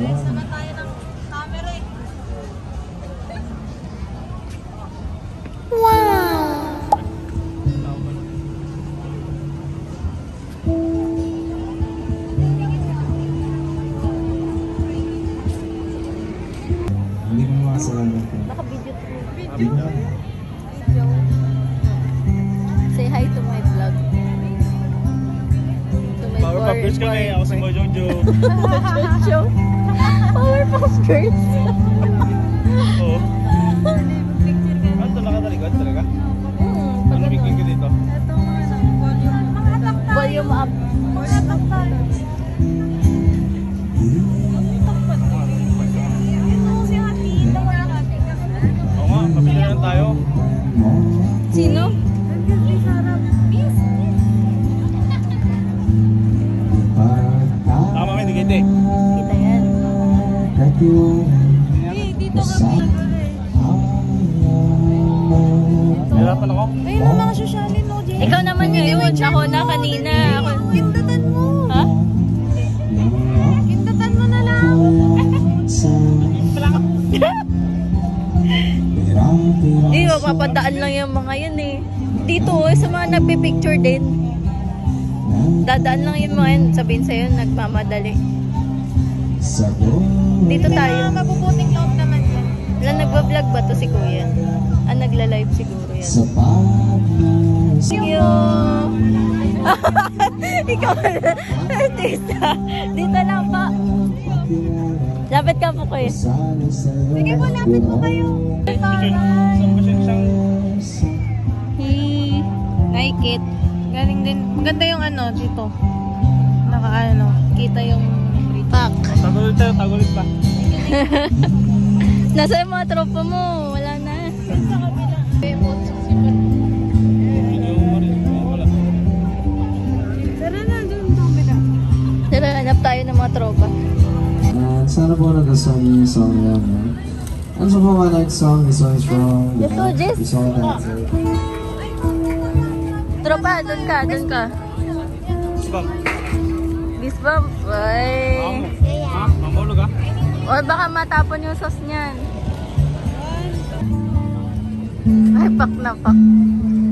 Nag-lens naman tayo ng camera eh. Hindi mo makasalamat ko. Naka-video to. Video? Say hi to my vlog. To my Powerpuff Girls kami, ako si Mojojo. Mojojo. Powerpuff Girls. Oo. Ano ito, nakatalikod talaga? Ano bigyan ko dito? Volume up. Oo nga, kapila lang tayo. Sino? Tama kami, hindi kita eh. Kita yan. Dito kami. Hirapan ako. Ay, mga sosyalin no, Jay. Ikaw naman ngayon. Ako na kanina. Ako. Pindatan mo. Ha? Pindatan mo na lang. Hindi, mapapadaan lang yung mga yan eh. Dito sa mga nagpipicture din. Dadaan lang yung mga yan. Sabihin sa'yo, nagmamadali. Dito tayo. Mabubuting loob naman yan. Wala, nagbablog ba to si Kuya? Ah, nagla-live siguro yan. Thank you! Ikaw na, artista. Dito lang po. Lapit ka po Kuya. Sige po, lapit po kayo. Naikit. Galing din. Maganda yung ano dito. Naka-ano. Kita yung Pak. Tagulit tayo, tagulit pa. Nasa yung mga tropa mo? Wala na. sa kabila. Video mo rin, wala. Tara na, doon sa kabila. Tara, hanap tayo ng mga tropa. Sana po nagustuhan niyo yung song na yan. Ano sa mga next song? This one is from Ito, Jess. This one dancer. Tropa, doon ka, doon ka. Isbang. Bisbam. Ay. Ha? Mamulog ha? O baka matapon yung sauce niyan. Ay, pak na pak.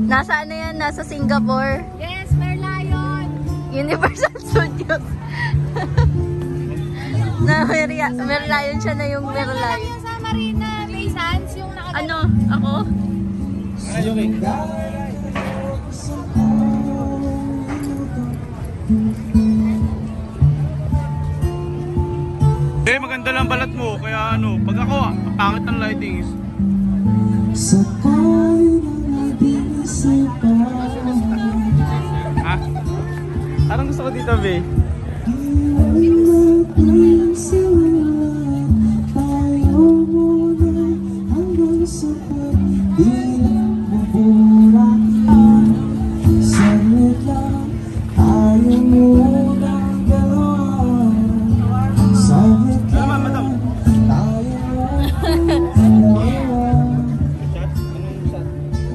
Nasa ano yan? Nasa Singapore. Yes, Merlion. Universal Studios. Na Merlion siya na yung Merlion. Yung sa Marina Bay Sands, yung naka... Ano? Ako? Ano yung eh? Eh, maganda lang balat mo. Kaya ano, pag ako pangit ng lightings. Ha? Parang gusto ko dito, be.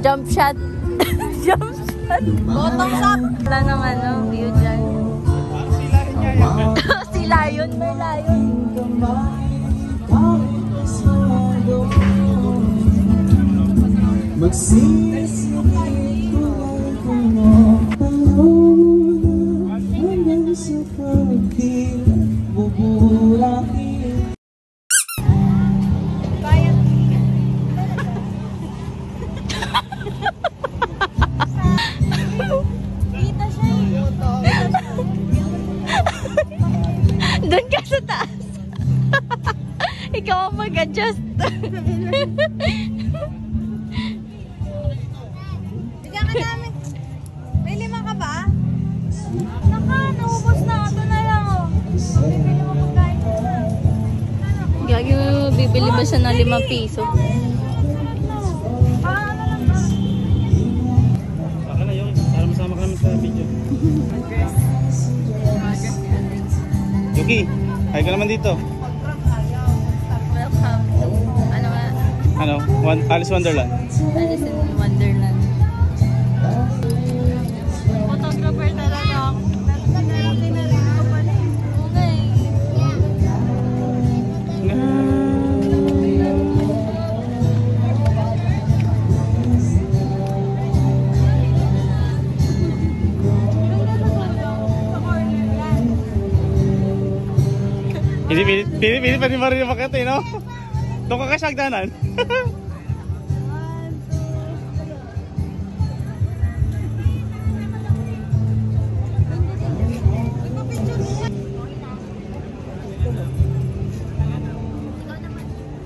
Jump shot. Jump shot. Bottoms up. Wala nang ano, view dyan. Si Lion, may Lion. Kita siya eh. Doon ka sa taas. Ikaw ang mag-adjust. Bigyan ka namin. May 5 ka ba? Naka, naubos na. Ito na lang oh. Bibili mo pagkain mo na. Gagi mo, bibili ba siya ng 5 piso? Ano lang ba? Baka na yun. Para masama ka naman sa video. Yuki, hi ka naman dito. Welcome to, ano nga? Ano? Alice Wonderland. Alice in Wonderland. Photographer talaga ako. Naglalaki na rin ako pala eh. Okay. Pili pa ni Marie Makit eh, no? Doon ka kasagdanan.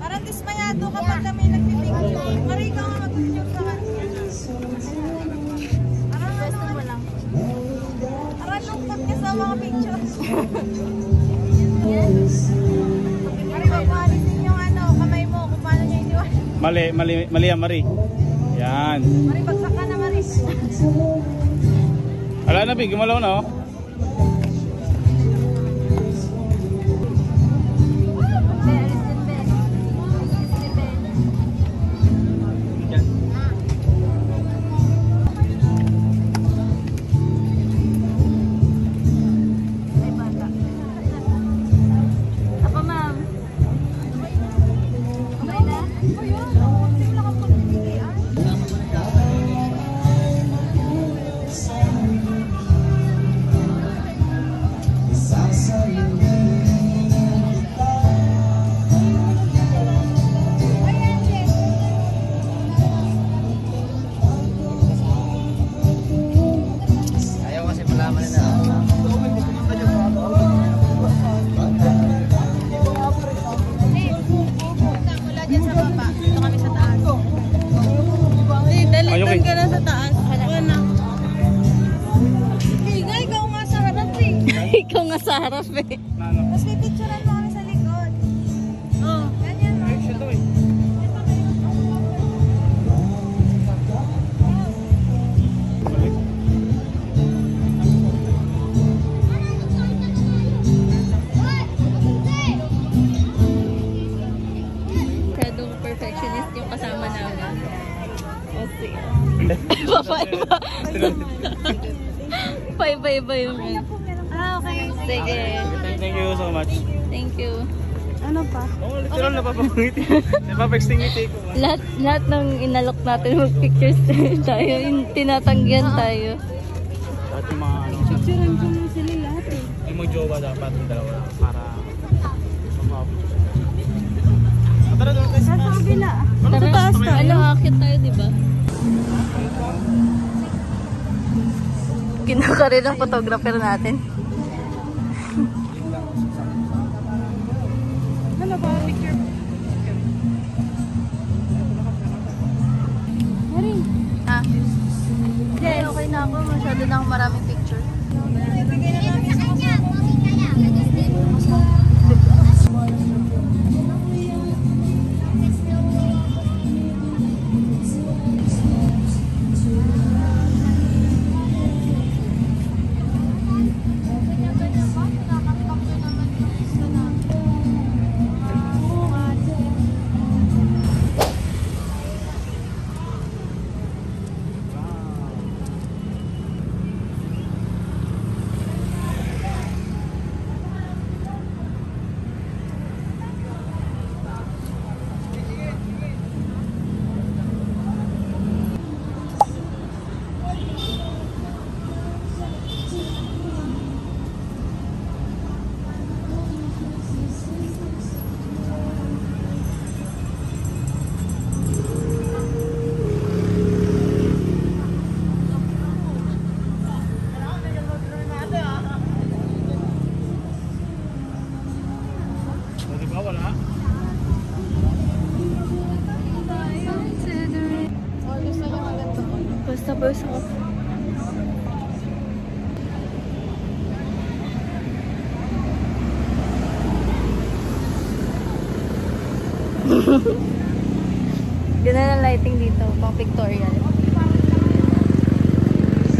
Parang dismayado kapag kami nagpipicture. Mari, ikaw nga mag-picture sa kanya. Parang gusto mo lang. Parang lungkot ka sa mga pictures. Mari, magpalisin yung ano, kamay mo kung paano niya iniwan. Mali yan, Marie. Yan. Mari, bagsak ka na, Mari. Wala na, Big. Gumalaw na, oh. Doon ka na sa taas. Wala. Higa, ikaw nga sa harap eh. Ikaw nga sa harap eh. Tapos may picturean mo kami sa likod. Oh, ganyan mo. Masyadong perfectionist yung kasama namin. Kasi, paiba-iba yung Okay. sige. Thank you so much. Thank you. Ano pa? Oh, literal napapangiti. Napapextingiti ko. Lahat ng inalok natin mag-pictures tayo, yung tinatanggihan tayo. Lahat yung mga ano. Picturean ko mo sila lahat eh. Yung mag-jowa dapat yung dalawa para tara doon tayo Sa kabila. Tara, taas tayo. ano, akit tayo, di ba? Kinuha rin ang photographer natin. Ano ba? Picture. Mari. Ah. Yes. Okay na ako. Masyado na akong maraming picture. Ibigay na namin sa kanya. Basta ako. Ganda ng lighting dito, pang pictorial.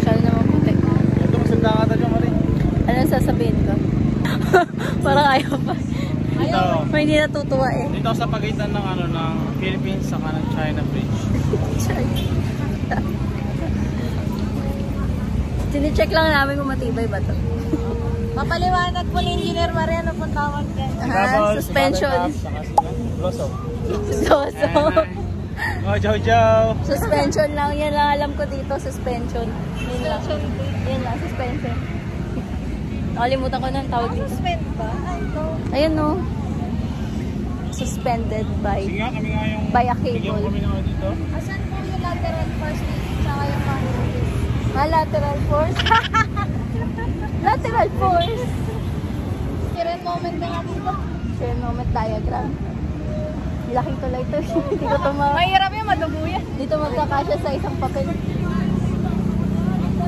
Masyado naman puti. ito masanda ka tayo, Marie. Anong sasabihin ko? Parang ayaw pa. Ito. May hindi natutuwa eh. Dito sa pagitan ng ano ng Philippines saka ng China Bridge. Sine-check lang namin kung matibay ba to. Papaliwanag po ni Engineer Maria ano pong tawag dyan. Suspension. Loso. Loso. Oh, Jow. Suspension lang. Yan lang alam ko dito. Suspension. Yun lang. Yun lang. Suspension. Nakalimutan ko na ang tawag dito. Suspend ba? Ay, ito. Ayun no. Suspended by Sige nga, kami nga yung... by a Bigyan mo cable. kami ng ano dito. Asan po yung lateral force tsaka yung manual? Lateral force. Lateral force. Current moment na nga dito. Share moment diagram. Laking tulay ito. Hindi ko ito Mahirap yung madugo yan. dito magkakasya sa isang papel. Saan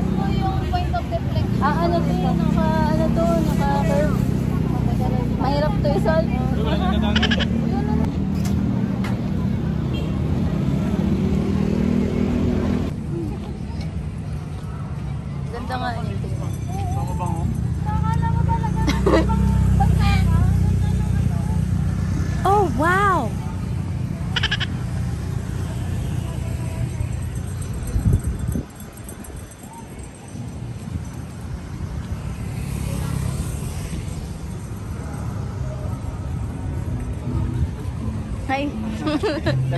po yung point of deflection? Ano to, naka-curve. Mahirap to isolve. Wala nang dadaan dito. Ganda nga yun. Bango-bango. Nakakala mo talaga na basta ka. Oh, wow! Hi.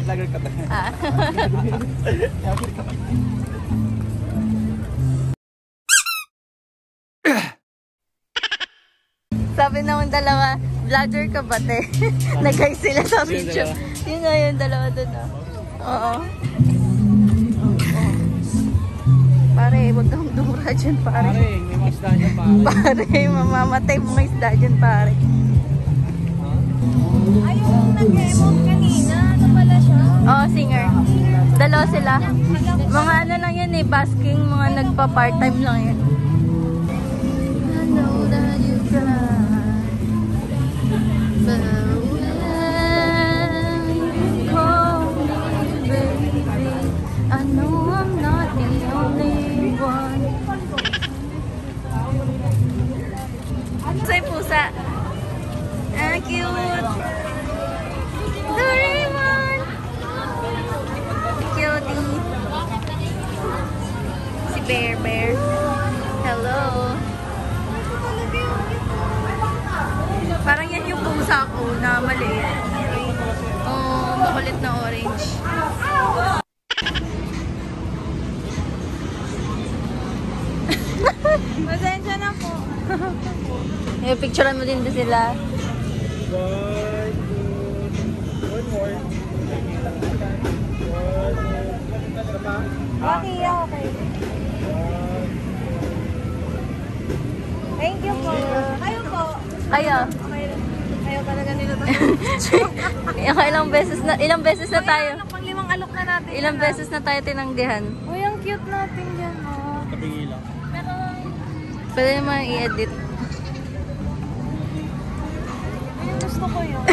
Vlogger ka ba? Ah. Sabi naman dalawa, vlogger ka ba te? Nag-guys sila sa video. Yun na yung dalawa dun ah. Oo. Pare, huwag kang dumura dyan pare. Pare, may mga isda niya pare. Pare, mamamatay mga isda dyan pare. Ay, yung nag-emote kanina. Ano pala siya? Oo, singer. Dalawa sila. Mga ano lang yan eh, basking, mga nagpa-part-time lang yan. I know that you cry. But when you call me, baby, I know I'm not the only one. Sa'y pusa. Ah, cute. Doraemon. Cutie. Si Bear Bear. Hello. Parang yan yung pusa ko na maliit. Oh, makulit na orange. Pasensya na po. Picturean mo din sila. Okay, okay. Thank you po. Kayo po. Kayo. Okay. Kayo talaga nila to. Ilang beses na tayo. Ano pang limang alok na natin. Ilang beses na tayo tinanggihan. Uy, ang cute natin dyan, oh. Tabingi lang. Pero, Pwede naman i-edit. yung gusto ko yun.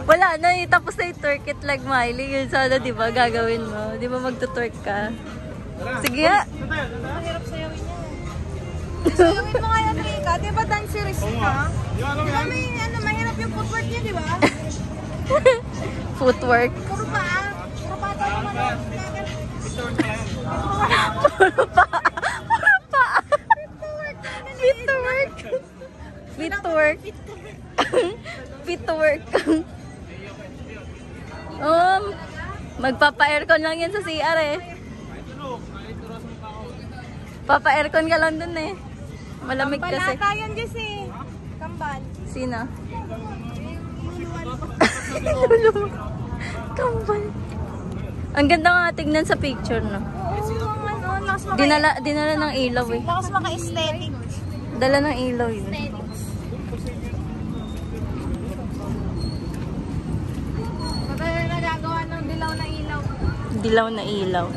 Wala na eh. Tapos na yung twerk it like Miley. Yun sana, di ba, gagawin mo. Di ba magtutwerk ka? Sige nga. Mahirap sayawin niya. Sayawin mo nga yan, Rika. Di ba dancerist ka? Yung ano Di ba yan? may mahirap yung footwork niya, di ba? Footwork. Puro paa. Puro paa daw naman. Puro pa. Puro pa. Fit to work. Fit to work. Fit to work. Magpapa-aircon lang yan sa CR eh. Papa-aircon ka lang dun eh. Malamig kasi. Balata yan, Jess eh. Kambal. Sino? Inuwan. Kambal. Ang ganda nga tignan sa picture, no? Oo, ano, lakas Dinala ng ilaw eh. Lakas maka-aesthetic. Dala ng ilaw yun. Pagkala nagagawa ng dilaw na ilaw. Dilaw na ilaw.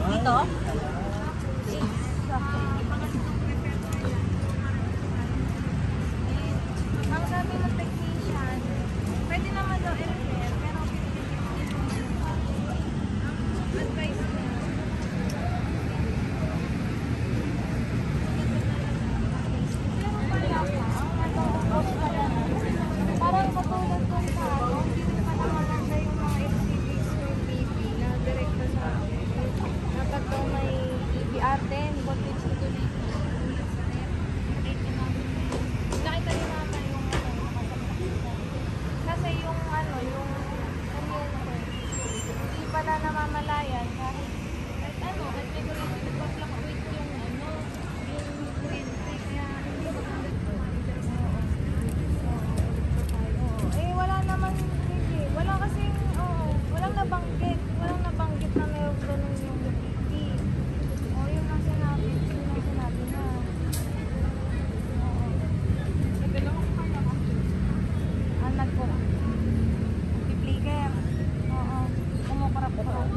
Dito? Ang sabi ng technician, pwede naman daw i-repair, pero advice ko. Pero pala pa, natutupos pa lang. Parang katulad ko sa ano, hindi pa naman maganda yung mga SCBs or BP na direkta sa akin. Dapat daw may EBR din, voltage regulation. Nakita niyo naman yung kasi yung ano, yung hindi pala namamalayan kahit ano, at regulated pa-fluctuate yung ano, yung kuryente, kaya hindi maganda. Eh, wala naman, hindi. Wala kasing, walang nabanggit na mayroong ganun yung BP. Yun ang sinabi na. Anak ko. Pipliker. Oo. Kumukurap-kurap.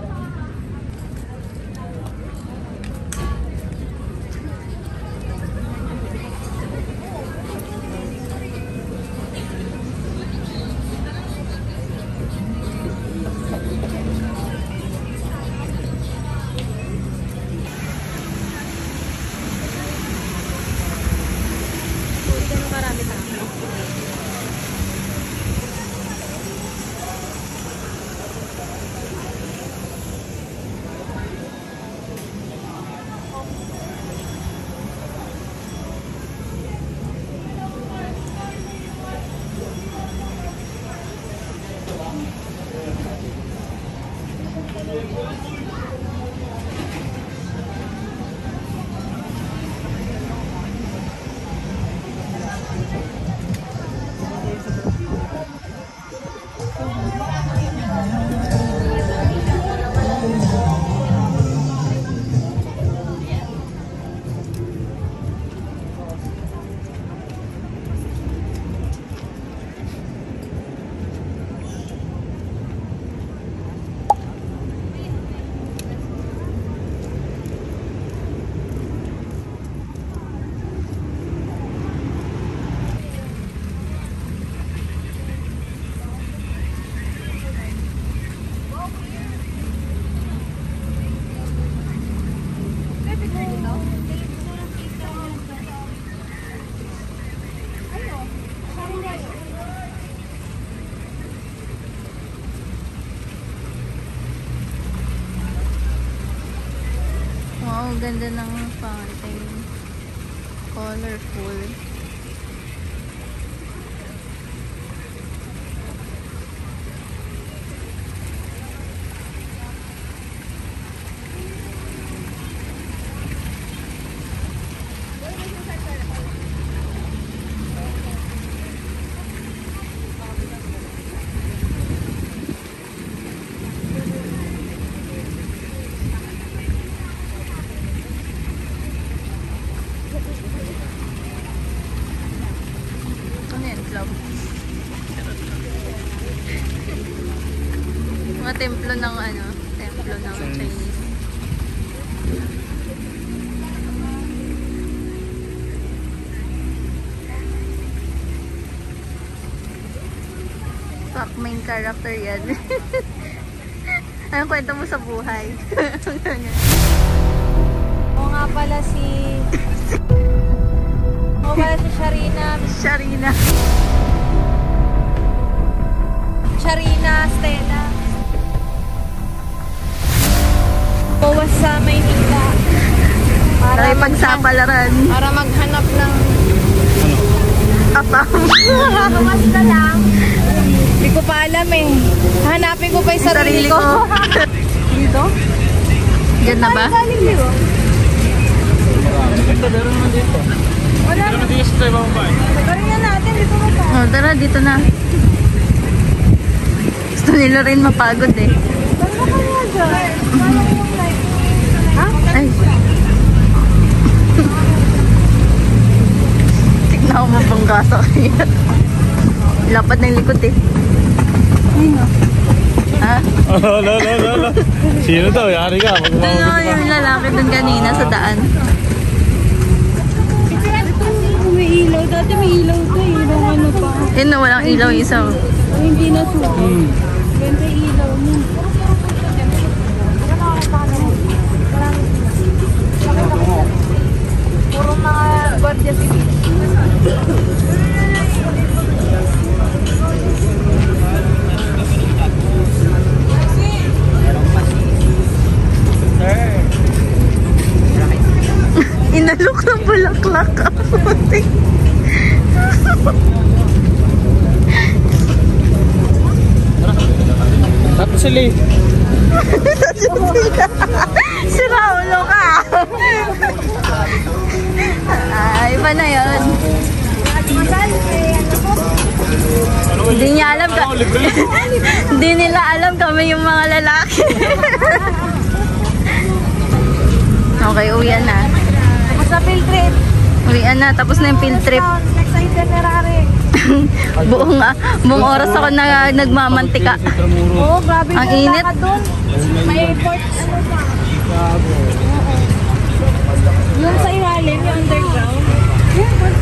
Ganun karami tao. Wow, ganda ng fountain. Colorful. Ano yan? Club? Mga templo ng ano? Templo ng Chinese. Fuck, main character yan. Anong kwento mo sa buhay? Oo nga pala si... Ako pala si Sharina. Sharina. Sharina Stella. Bawas sa Maynila. Para pagsapalaran. Para maghanap ng Apam. bawas ka lang. Hindi ko pa alam eh. Hanapin ko pa yung sarili ko. Dito? Diyan na ba? Galing dito. Wala na. Galingan natin. Dito na pa. Oh, tara, dito na. Gusto nila rin mapagod eh. Ganda ka nga dyan. Paano ko yung life? Ha? Ay. Tignan ko mabangga sa kanya. Lapad ng likod eh. Ha? Ala. Sino to? Yari ka. Ano yung lalaki dun kanina sa daan? May ilaw. Dati may ilaw to eh. Ilaw ano pa. Yun na, walang ilaw isa. Oh. Hindi na suko. Ganda ilaw niya. Puro mga guardia civil. Inalok ng bulaklak. Tapos sila eh. Sira ulo ka. Iba na yun. Hindi niya alam ka. Hindi nila alam kami yung mga lalaki. Okay, uwian na. Tapos na field trip. Uwian na, tapos na yung field trip. Next itinerary. buong oras ako na nagmamantika. Oo, grabe Ang yung init. lakad dun. May airport, ano pa. Yung sa ilalim, yung underground.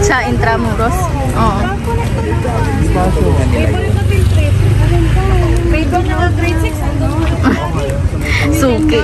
Sa Intramuros. Oo. Favorite na field trip. Favorite na grade 6, ano? Suki.